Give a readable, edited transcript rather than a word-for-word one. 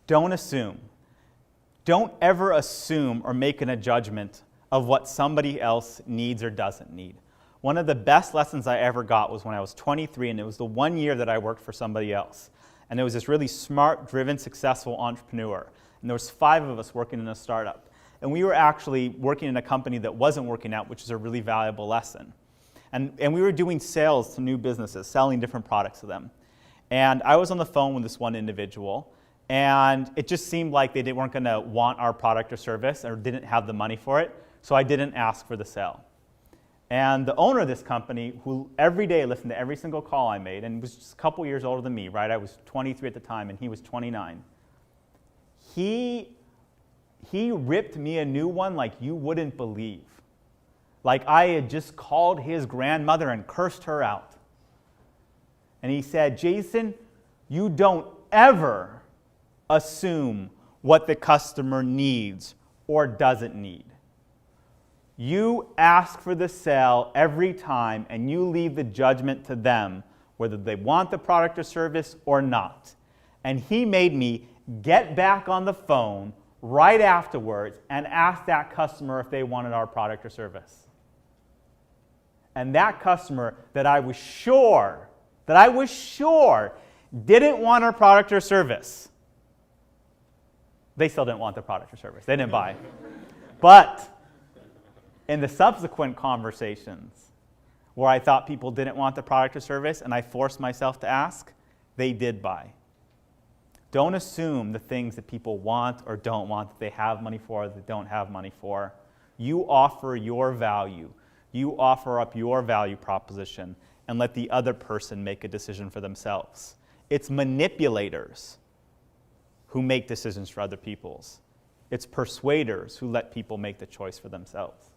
Don't assume. Don't ever assume or make a judgment of what somebody else needs or doesn't need. One of the best lessons I ever got was when I was 23, and it was the one year that I worked for somebody else. And there was this really smart, driven, successful entrepreneur. And there was 5 of us working in a startup. And we were actually working in a company that wasn't working out, which is a really valuable lesson. And we were doing sales to new businesses, selling different products to them. And I was on the phone with this one individual, and it just seemed like they weren't going to want our product or service or didn't have the money for it, so I didn't ask for the sale. And the owner of this company, who every day listened to every single call I made, and was just a couple years older than me, right? I was 23 at the time, and he was 29. He ripped me a new one like you wouldn't believe. Like I had just called his grandmother and cursed her out. And he said, Jason, you don't ever assume what the customer needs or doesn't need. You ask for the sale every time, and you leave the judgment to them, whether they want the product or service or not. And he made me get back on the phone right afterwards and ask that customer if they wanted our product or service. And that customer that I was sure didn't want our product or service. They still didn't want the product or service. They didn't buy. But in the subsequent conversations where I thought people didn't want the product or service and I forced myself to ask, they did buy. Don't assume the things that people want or don't want, that they have money for or that they don't have money for. You offer your value. You offer up your value proposition and let the other person make a decision for themselves. It's manipulators who make decisions for other people's. It's persuaders who let people make the choice for themselves.